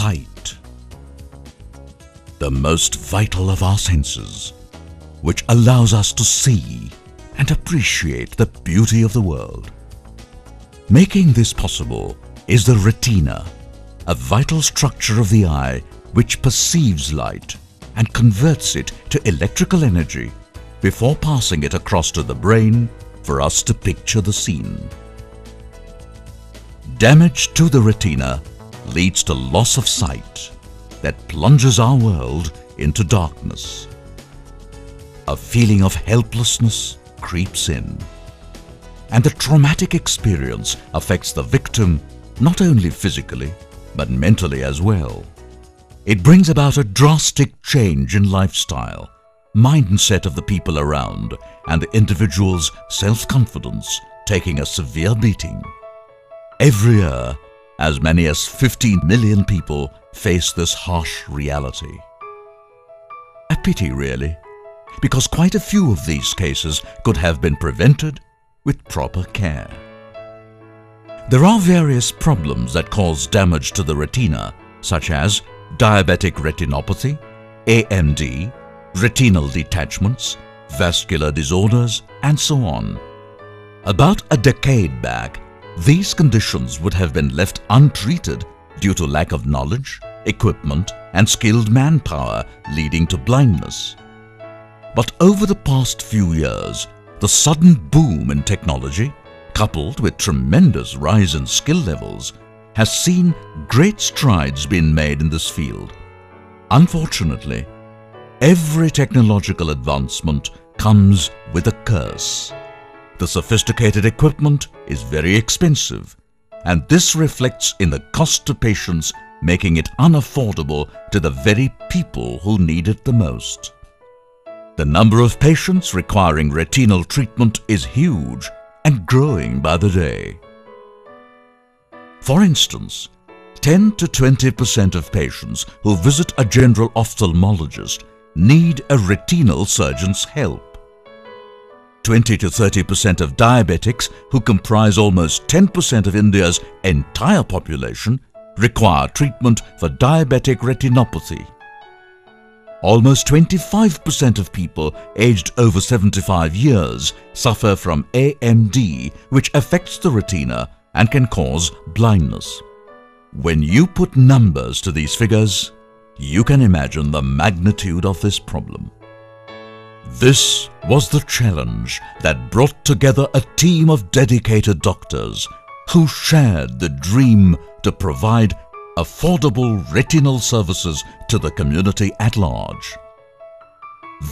sight, the most vital of our senses, which allows us to see and appreciate the beauty of the world. Making this possible is the retina, a vital structure of the eye which perceives light and converts it to electrical energy before passing it across to the brain for us to picture the scene. Damage to the retina leads to loss of sight that plunges our world into darkness. A feeling of helplessness creeps in, and the traumatic experience affects the victim not only physically but mentally as well. It brings about a drastic change in lifestyle, mindset of the people around, and the individual's self-confidence taking a severe beating. Every year, as many as 15 million people face this harsh reality. A pity, really, because quite a few of these cases could have been prevented with proper care. There are various problems that cause damage to the retina, such as diabetic retinopathy, AMD, retinal detachments, vascular disorders, and so on. About a decade back, these conditions would have been left untreated due to lack of knowledge, equipment, and skilled manpower, leading to blindness. But over the past few years, the sudden boom in technology, coupled with tremendous rise in skill levels, has seen great strides being made in this field. Unfortunately, every technological advancement comes with a curse. The sophisticated equipment is very expensive, and this reflects in the cost to patients, making it unaffordable to the very people who need it the most. The number of patients requiring retinal treatment is huge and growing by the day. For instance, 10 to 20% of patients who visit a general ophthalmologist need a retinal surgeon's help. 20 to 30% of diabetics, who comprise almost 10% of India's entire population, require treatment for diabetic retinopathy. Almost 25% of people aged over 75 years suffer from AMD, which affects the retina and can cause blindness. When you put numbers to these figures, you can imagine the magnitude of this problem. This was the challenge that brought together a team of dedicated doctors who shared the dream to provide affordable retinal services to the community at large.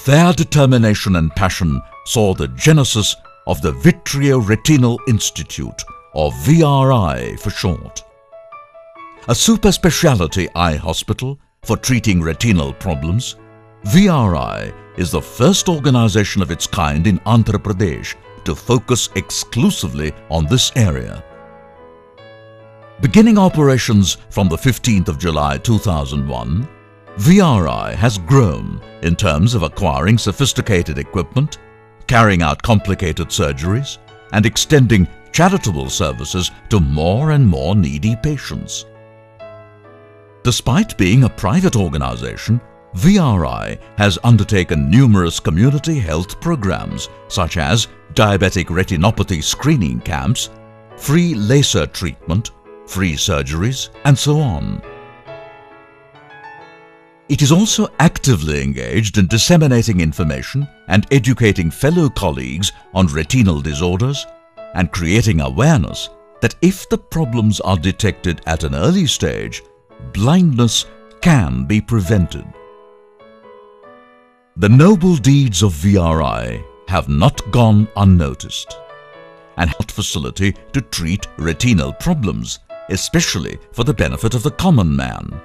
Their determination and passion saw the genesis of the Vitreoretinal Institute, or VRI for short. A super specialty eye hospital for treating retinal problems, VRI is the first organization of its kind in Andhra Pradesh to focus exclusively on this area. Beginning operations from the 15th of July 2001, VRI has grown in terms of acquiring sophisticated equipment, carrying out complicated surgeries, and extending charitable services to more and more needy patients. Despite being a private organization, VRI has undertaken numerous community health programs such as diabetic retinopathy screening camps, free laser treatment, free surgeries, and so on. It is also actively engaged in disseminating information and educating fellow colleagues on retinal disorders and creating awareness that if the problems are detected at an early stage, blindness can be prevented. The noble deeds of VRI have not gone unnoticed, and health facility to treat retinal problems, especially for the benefit of the common man.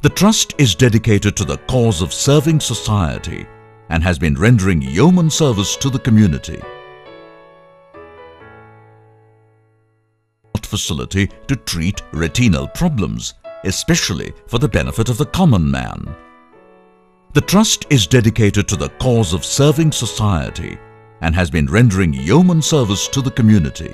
The trust is dedicated to the cause of serving society and has been rendering yeoman service to the community. Facility to treat retinal problems, especially for the benefit of the common man. The trust is dedicated to the cause of serving society and has been rendering yeoman service to the community.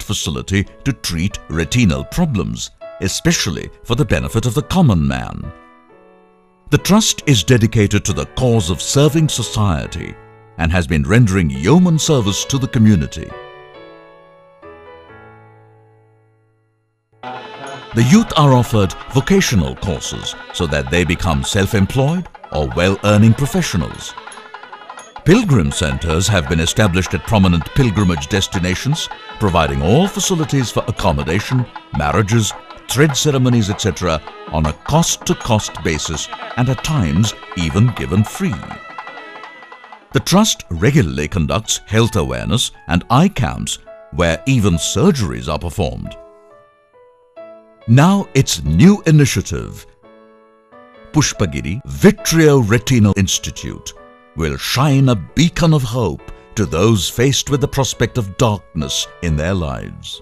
state-of-the-art facility to treat retinal problems, especially for the benefit of the common man. The Trust is dedicated to the cause of serving society and has been rendering yeoman service to the community. The youth are offered vocational courses so that they become self-employed or well-earning professionals. Pilgrim centers have been established at prominent pilgrimage destinations, providing all facilities for accommodation, marriages, thread ceremonies, etc. on a cost-to-cost basis and at times even given free. The Trust regularly conducts health awareness and eye camps where even surgeries are performed. Now its new initiative, Pushpagiri Vitreoretinal Institute, will shine a beacon of hope to those faced with the prospect of darkness in their lives.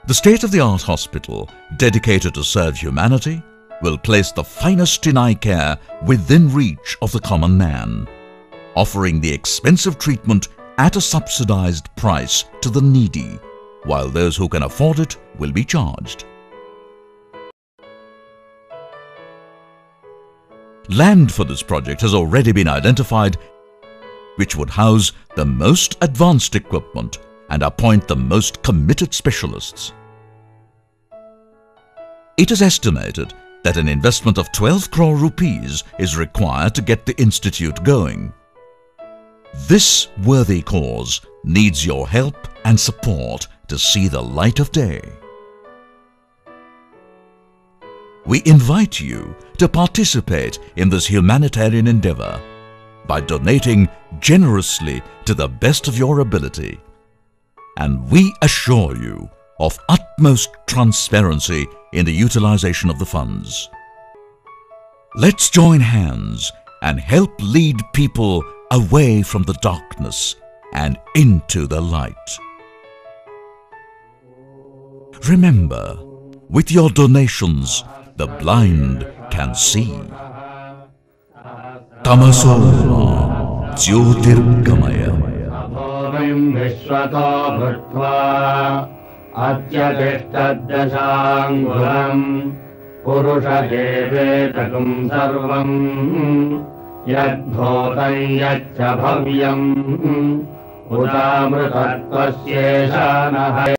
The state-of-the-art hospital, dedicated to serve humanity, will place the finest in eye care within reach of the common man, offering the expensive treatment at a subsidized price to the needy, while those who can afford it will be charged. Land for this project has already been identified, which would house the most advanced equipment and appoint the most committed specialists. It is estimated that an investment of 12 crore rupees is required to get the institute going. This worthy cause needs your help and support to see the light of day. We invite you to participate in this humanitarian endeavor by donating generously to the best of your ability. And we assure you of utmost transparency in the utilization of the funds. Let's join hands and help lead people away from the darkness and into the light. Remember, with your donations, the blind can see. Tamasoma Jyotirgamaya. Purushadevetakam sarvam yadbhotam yaccha bhavyam utamritatvasya